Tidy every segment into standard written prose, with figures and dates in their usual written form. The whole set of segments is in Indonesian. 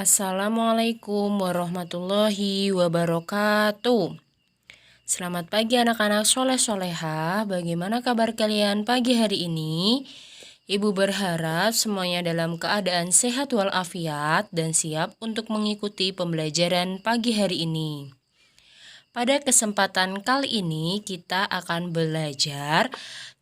Assalamualaikum warahmatullahi wabarakatuh. Selamat pagi anak-anak soleh-soleha. Bagaimana kabar kalian pagi hari ini? Ibu berharap semuanya dalam keadaan sehat walafiat dan siap untuk mengikuti pembelajaran pagi hari ini. Pada kesempatan kali ini kita akan belajar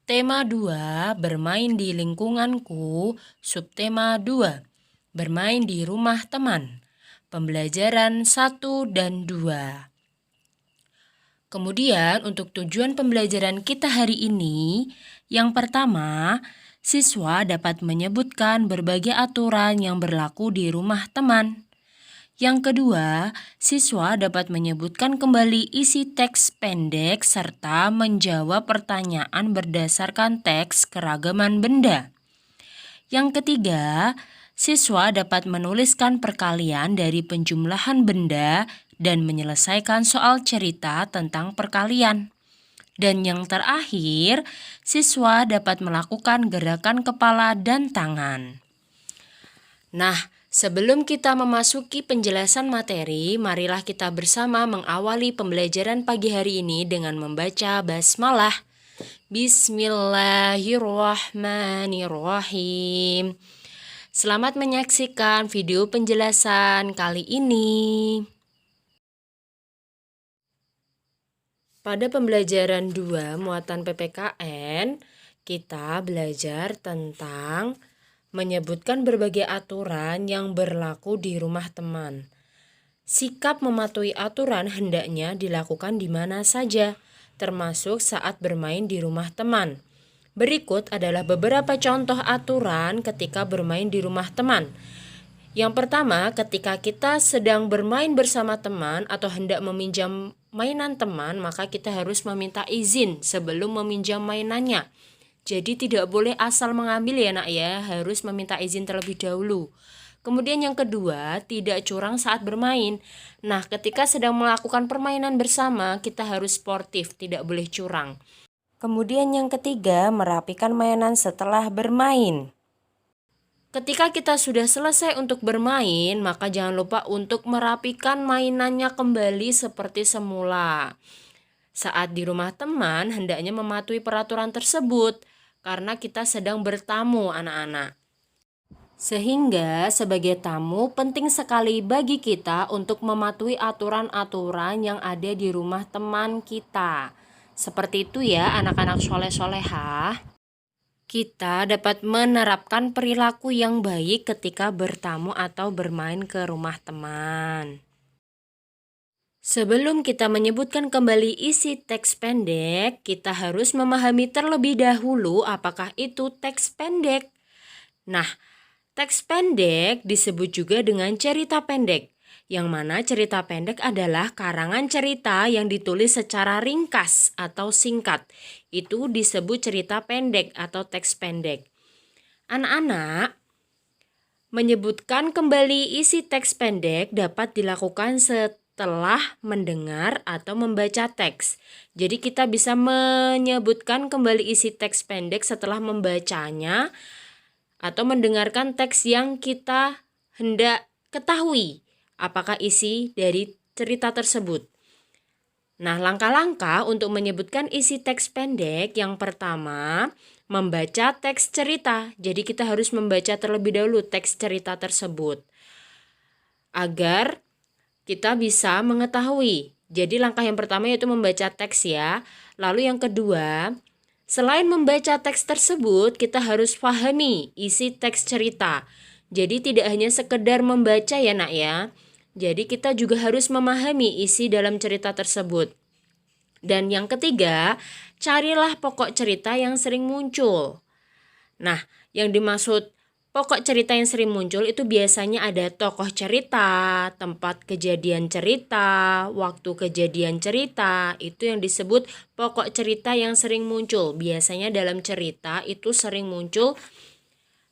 tema 2, bermain di lingkunganku, subtema 2. Bermain di rumah teman. Pembelajaran 1 dan 2. Kemudian untuk tujuan pembelajaran kita hari ini, yang pertama, siswa dapat menyebutkan berbagai aturan yang berlaku di rumah teman. Yang kedua, siswa dapat menyebutkan kembali isi teks pendek serta menjawab pertanyaan berdasarkan teks keragaman benda. Yang ketiga, siswa dapat menuliskan perkalian dari penjumlahan benda dan menyelesaikan soal cerita tentang perkalian. Dan yang terakhir, siswa dapat melakukan gerakan kepala dan tangan. Nah, sebelum kita memasuki penjelasan materi, marilah kita bersama mengawali pembelajaran pagi hari ini dengan membaca basmalah. Bismillahirrahmanirrahim. Selamat menyaksikan video penjelasan kali ini. Pada pembelajaran 2 muatan PPKN, kita belajar tentang menyebutkan berbagai aturan yang berlaku di rumah teman. Sikap mematuhi aturan hendaknya dilakukan di mana saja, termasuk saat bermain di rumah teman. Berikut adalah beberapa contoh aturan ketika bermain di rumah teman. Yang pertama, ketika kita sedang bermain bersama teman atau hendak meminjam mainan teman, maka kita harus meminta izin sebelum meminjam mainannya. Jadi tidak boleh asal mengambil ya nak ya, harus meminta izin terlebih dahulu. Kemudian yang kedua, tidak curang saat bermain. Nah, ketika sedang melakukan permainan bersama, kita harus sportif, tidak boleh curang. Kemudian yang ketiga, merapikan mainan setelah bermain. Ketika kita sudah selesai untuk bermain, maka jangan lupa untuk merapikan mainannya kembali seperti semula. Saat di rumah teman, hendaknya mematuhi peraturan tersebut, karena kita sedang bertamu anak-anak. Sehingga sebagai tamu penting sekali bagi kita untuk mematuhi aturan-aturan yang ada di rumah teman kita. Seperti itu ya anak-anak soleh-solehah. Kita dapat menerapkan perilaku yang baik ketika bertamu atau bermain ke rumah teman. Sebelum kita menyebutkan kembali isi teks pendek, kita harus memahami terlebih dahulu apakah itu teks pendek. Nah, teks pendek disebut juga dengan cerita pendek, yang mana cerita pendek adalah karangan cerita yang ditulis secara ringkas atau singkat. Itu disebut cerita pendek atau teks pendek. Anak-anak, menyebutkan kembali isi teks pendek dapat dilakukan setelah mendengar atau membaca teks. Jadi kita bisa menyebutkan kembali isi teks pendek setelah membacanya atau mendengarkan teks yang kita hendak ketahui apakah isi dari cerita tersebut. Nah, langkah-langkah untuk menyebutkan isi teks pendek yang pertama, membaca teks cerita. Jadi kita harus membaca terlebih dahulu teks cerita tersebut agar kita bisa mengetahui. Jadi langkah yang pertama yaitu membaca teks ya. Lalu yang kedua, selain membaca teks tersebut, kita harus pahami isi teks cerita. Jadi tidak hanya sekedar membaca ya nak ya. Jadi kita juga harus memahami isi dalam cerita tersebut. Dan yang ketiga, carilah pokok cerita yang sering muncul. Nah, yang dimaksud pokok cerita yang sering muncul itu biasanya ada tokoh cerita, tempat kejadian cerita, waktu kejadian cerita. Itu yang disebut pokok cerita yang sering muncul. Biasanya dalam cerita itu sering muncul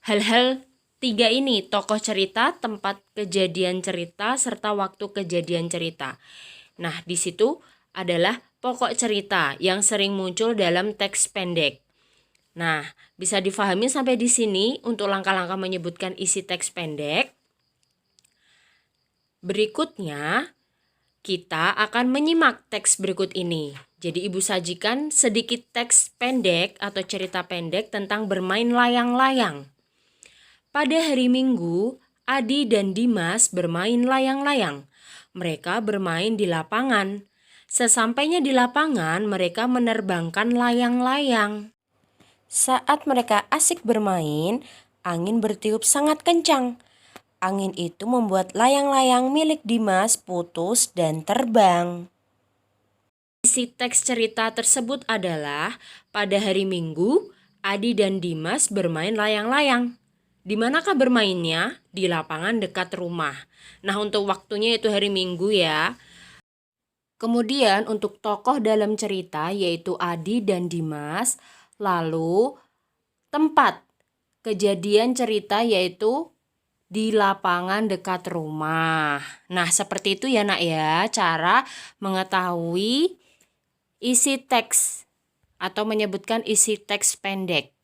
hal-hal tiga ini, tokoh cerita, tempat kejadian cerita, serta waktu kejadian cerita. Nah, di situ adalah pokok cerita yang sering muncul dalam teks pendek. Nah, bisa difahami sampai di sini untuk langkah-langkah menyebutkan isi teks pendek. Berikutnya, kita akan menyimak teks berikut ini. Jadi ibu sajikan sedikit teks pendek atau cerita pendek tentang bermain layang-layang. Pada hari Minggu, Adi dan Dimas bermain layang-layang. Mereka bermain di lapangan. Sesampainya di lapangan, mereka menerbangkan layang-layang. Saat mereka asik bermain, angin bertiup sangat kencang. Angin itu membuat layang-layang milik Dimas putus dan terbang. Isi teks cerita tersebut adalah pada hari Minggu, Adi dan Dimas bermain layang-layang. Di manakah bermainnya? Di lapangan dekat rumah. Nah, untuk waktunya itu hari Minggu ya. Kemudian untuk tokoh dalam cerita yaitu Adi dan Dimas. Lalu tempat kejadian cerita yaitu di lapangan dekat rumah. Nah, seperti itu ya nak ya, cara mengetahui isi teks atau menyebutkan isi teks pendek.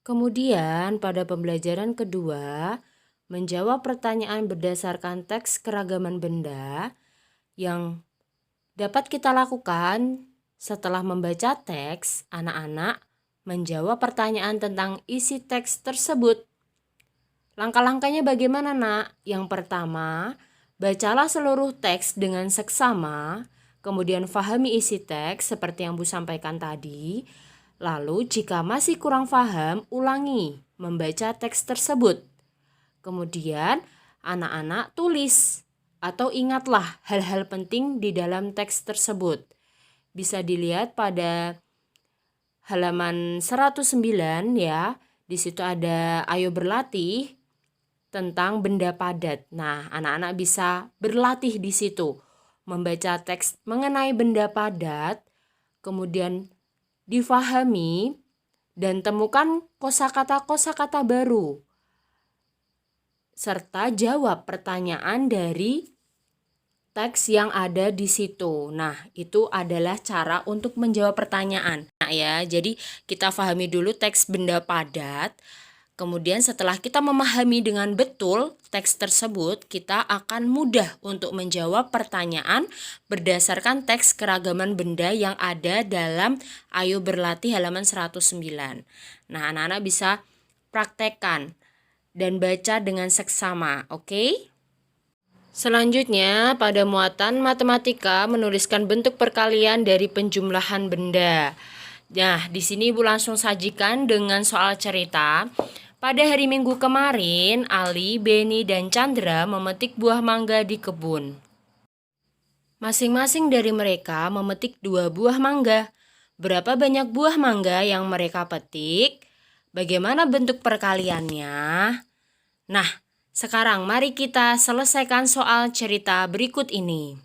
Kemudian pada pembelajaran kedua, menjawab pertanyaan berdasarkan teks keragaman benda yang dapat kita lakukan setelah membaca teks, anak-anak menjawab pertanyaan tentang isi teks tersebut. Langkah-langkahnya bagaimana nak? Yang pertama, bacalah seluruh teks dengan seksama, kemudian fahami isi teks seperti yang Bu sampaikan tadi. Lalu jika masih kurang paham, ulangi membaca teks tersebut. Kemudian anak-anak tulis atau ingatlah hal-hal penting di dalam teks tersebut. Bisa dilihat pada halaman 109 ya. Di situ ada ayo berlatih tentang benda padat. Nah, anak-anak bisa berlatih di situ, membaca teks mengenai benda padat, kemudian difahami dan temukan kosakata-kosakata baru, serta jawab pertanyaan dari teks yang ada di situ. Nah, itu adalah cara untuk menjawab pertanyaan. Nah ya, jadi kita pahami dulu teks benda padat. Kemudian setelah kita memahami dengan betul teks tersebut, kita akan mudah untuk menjawab pertanyaan berdasarkan teks keragaman benda yang ada dalam Ayo Berlatih halaman 109. Nah, anak-anak bisa praktekkan dan baca dengan seksama, oke? Selanjutnya, pada muatan matematika menuliskan bentuk perkalian dari penjumlahan benda. Nah, di sini Ibu langsung sajikan dengan soal cerita. Pada hari Minggu kemarin, Ali, Beni, dan Chandra memetik buah mangga di kebun. Masing-masing dari mereka memetik 2 buah mangga. Berapa banyak buah mangga yang mereka petik? Bagaimana bentuk perkaliannya? Nah, sekarang mari kita selesaikan soal cerita berikut ini.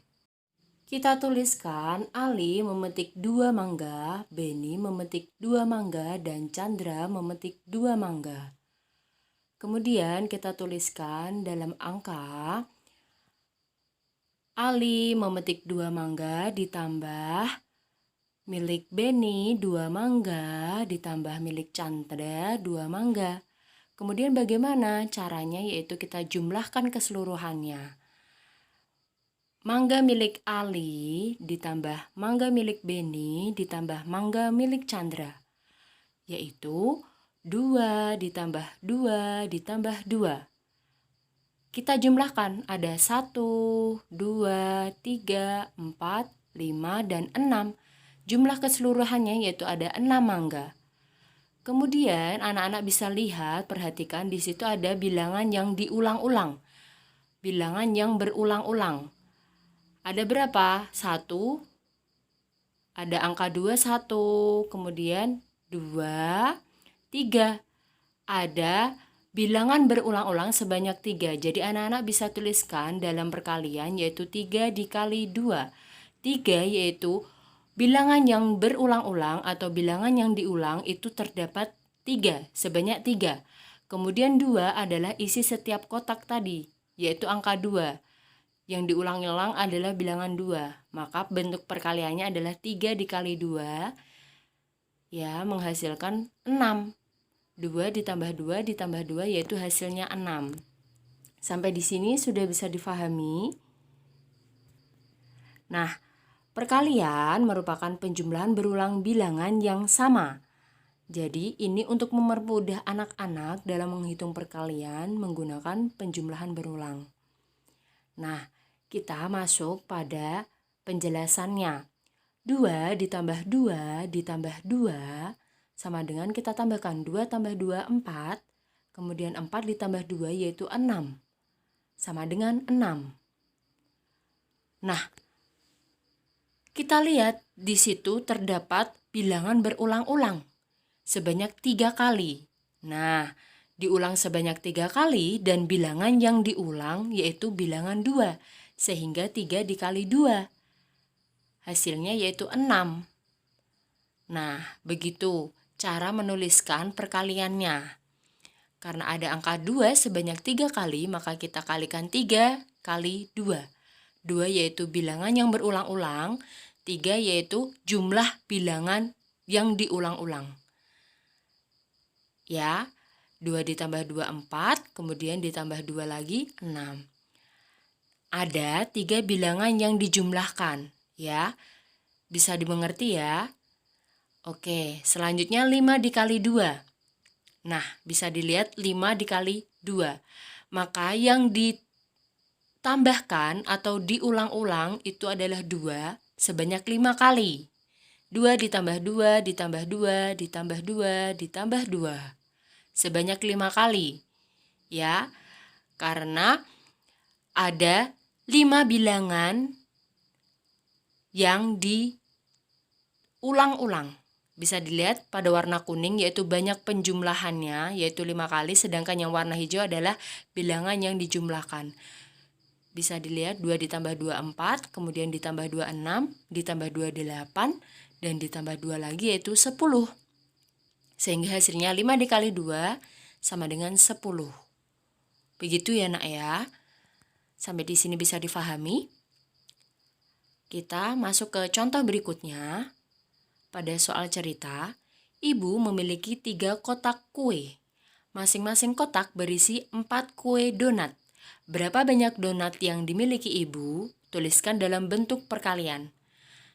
Kita tuliskan Ali memetik 2 mangga, Beni memetik 2 mangga, dan Chandra memetik 2 mangga. Kemudian kita tuliskan dalam angka Ali memetik 2 mangga ditambah milik Beni 2 mangga ditambah milik Chandra 2 mangga. Kemudian bagaimana caranya, yaitu kita jumlahkan keseluruhannya. Mangga milik Ali ditambah mangga milik Beni ditambah mangga milik Chandra, yaitu 2 ditambah 2 ditambah 2. Kita jumlahkan, ada 1, 2, 3, 4, 5, dan 6. Jumlah keseluruhannya yaitu ada 6 mangga. Kemudian anak-anak bisa lihat, perhatikan di situ ada bilangan yang diulang-ulang. Bilangan yang berulang-ulang. Ada berapa? 1, ada angka 2, 1, kemudian 2, 3. Ada bilangan berulang-ulang sebanyak 3. Jadi anak-anak bisa tuliskan dalam perkalian yaitu 3 dikali 2. 3 yaitu bilangan yang berulang-ulang atau bilangan yang diulang itu terdapat 3, sebanyak 3. Kemudian 2 adalah isi setiap kotak tadi, yaitu angka 2. Yang diulang-ulang adalah bilangan 2. Maka bentuk perkaliannya adalah 3 dikali 2 ya menghasilkan 6. 2 ditambah 2 ditambah 2 yaitu hasilnya 6. Sampai di sini sudah bisa difahami? Nah, perkalian merupakan penjumlahan berulang bilangan yang sama. Jadi, ini untuk mempermudah anak-anak dalam menghitung perkalian menggunakan penjumlahan berulang. Nah, kita masuk pada penjelasannya. 2 ditambah 2 ditambah 2 sama dengan kita tambahkan 2 tambah 2, 4. Kemudian 4 ditambah 2 yaitu 6. Sama dengan 6. Nah, kita lihat di situ terdapat bilangan berulang-ulang sebanyak 3 kali. Nah, diulang sebanyak 3 kali dan bilangan yang diulang yaitu bilangan 2. Sehingga 3 dikali 2. Hasilnya yaitu 6. Nah, begitu cara menuliskan perkaliannya. Karena ada angka 2 sebanyak 3 kali, maka kita kalikan 3 kali 2. 2 yaitu bilangan yang berulang-ulang, 3 yaitu jumlah bilangan yang diulang-ulang. Ya, 2 ditambah 2, 4, kemudian ditambah 2 lagi, 6. Ada 3 bilangan yang dijumlahkan, ya. Bisa dimengerti ya? Oke, selanjutnya 5 dikali 2. Nah, bisa dilihat 5 dikali 2. Maka yang ditambahkan atau diulang-ulang itu adalah 2 sebanyak 5 kali. 2 ditambah 2, ditambah 2, ditambah 2, ditambah 2. Sebanyak 5 kali. Ya, karena ada 5 bilangan yang diulang-ulang. Bisa dilihat pada warna kuning yaitu banyak penjumlahannya yaitu 5 kali, sedangkan yang warna hijau adalah bilangan yang dijumlahkan. Bisa dilihat 2 ditambah 2, 4, kemudian ditambah 2, 6, ditambah 2, 8, dan ditambah 2 lagi yaitu 10. Sehingga hasilnya 5 dikali 2 sama dengan 10. Begitu ya nak ya. Sampai di sini bisa difahami? Kita masuk ke contoh berikutnya. Pada soal cerita, ibu memiliki 3 kotak kue. Masing-masing kotak berisi 4 kue donat. Berapa banyak donat yang dimiliki ibu? Tuliskan dalam bentuk perkalian.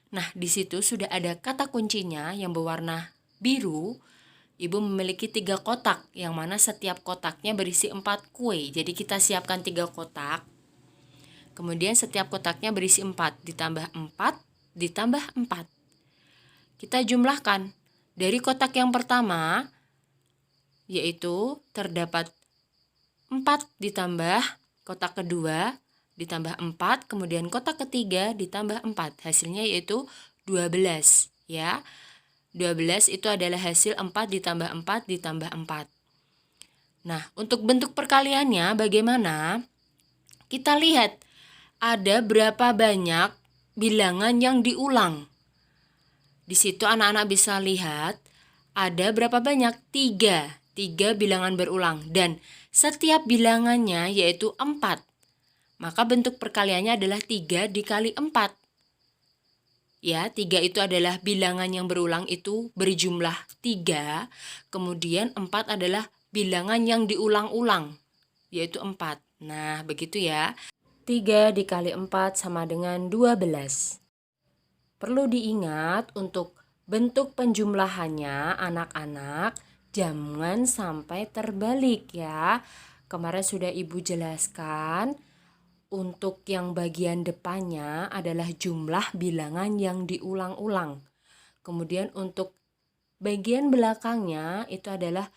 Nah, di situ sudah ada kata kuncinya yang berwarna biru. Ibu memiliki 3 kotak, yang mana setiap kotaknya berisi 4 kue. Jadi kita siapkan 3 kotak. Kemudian setiap kotaknya berisi 4, ditambah 4, ditambah 4. Kita jumlahkan. Dari kotak yang pertama, yaitu terdapat 4 ditambah kotak kedua, ditambah 4, kemudian kotak ketiga ditambah 4. Hasilnya yaitu 12. Ya, 12 itu adalah hasil 4 ditambah 4 ditambah 4. Nah, untuk bentuk perkaliannya bagaimana? Kita lihat ada berapa banyak bilangan yang diulang. Di situ anak-anak bisa lihat ada berapa banyak? 3 bilangan berulang dan setiap bilangannya yaitu 4. Maka bentuk perkaliannya adalah 3 dikali 4. Ya, 3 itu adalah bilangan yang berulang itu berjumlah 3. Kemudian 4 adalah bilangan yang diulang-ulang yaitu 4. Nah, begitu ya. 3 dikali 4 sama dengan 12. Perlu diingat untuk bentuk penjumlahannya anak-anak jangan sampai terbalik ya. Kemarin sudah ibu jelaskan untuk yang bagian depannya adalah jumlah bilangan yang diulang-ulang. Kemudian untuk bagian belakangnya itu adalah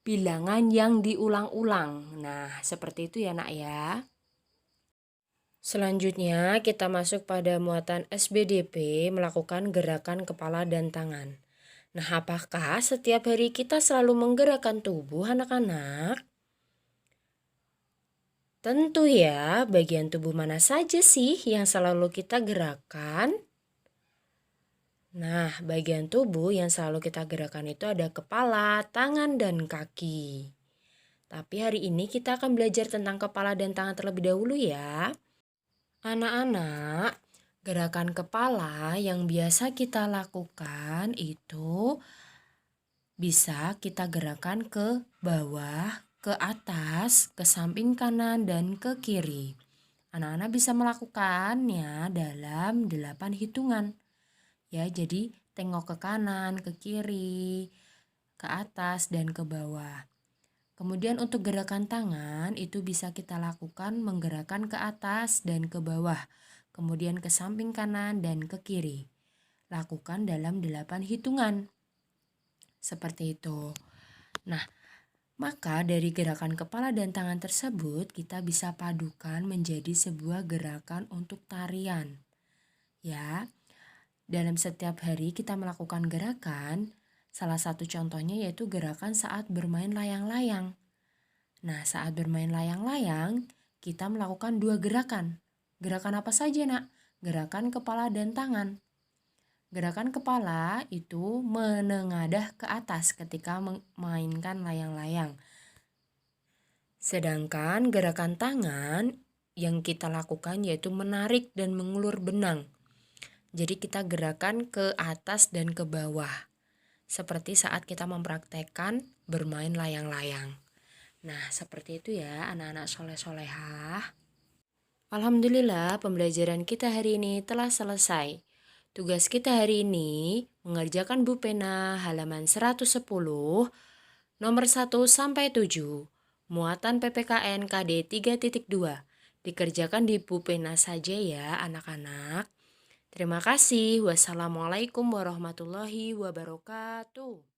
bilangan yang diulang-ulang. Nah, seperti itu ya nak ya. Selanjutnya kita masuk pada muatan SBDP melakukan gerakan kepala dan tangan. Nah, apakah setiap hari kita selalu menggerakkan tubuh anak-anak? Tentu ya, bagian tubuh mana saja sih yang selalu kita gerakan? Nah, bagian tubuh yang selalu kita gerakan itu ada kepala, tangan, dan kaki. Tapi hari ini kita akan belajar tentang kepala dan tangan terlebih dahulu ya. Anak-anak, gerakan kepala yang biasa kita lakukan itu bisa kita gerakan ke bawah, ke atas, ke samping kanan, dan ke kiri. Anak-anak bisa melakukannya dalam 8 hitungan. Ya, jadi tengok ke kanan, ke kiri, ke atas, dan ke bawah. Kemudian untuk gerakan tangan itu bisa kita lakukan menggerakkan ke atas dan ke bawah, kemudian ke samping kanan dan ke kiri. Lakukan dalam 8 hitungan. Seperti itu. Nah, maka dari gerakan kepala dan tangan tersebut kita bisa padukan menjadi sebuah gerakan untuk tarian. Ya, dalam setiap hari kita melakukan gerakan, salah satu contohnya yaitu gerakan saat bermain layang-layang. Nah, saat bermain layang-layang, kita melakukan 2 gerakan. Gerakan apa saja, Nak? Gerakan kepala dan tangan. Gerakan kepala itu menengadah ke atas ketika memainkan layang-layang. Sedangkan gerakan tangan yang kita lakukan yaitu menarik dan mengulur benang. Jadi kita gerakan ke atas dan ke bawah. Seperti saat kita mempraktekkan bermain layang-layang. Nah, seperti itu ya anak-anak soleh-solehah. Alhamdulillah pembelajaran kita hari ini telah selesai. Tugas kita hari ini mengerjakan Bu Pena halaman 110, nomor 1 sampai 7, muatan PPKN KD 3.2. Dikerjakan di Bu Pena saja ya anak-anak. Terima kasih. Wassalamualaikum warahmatullahi wabarakatuh.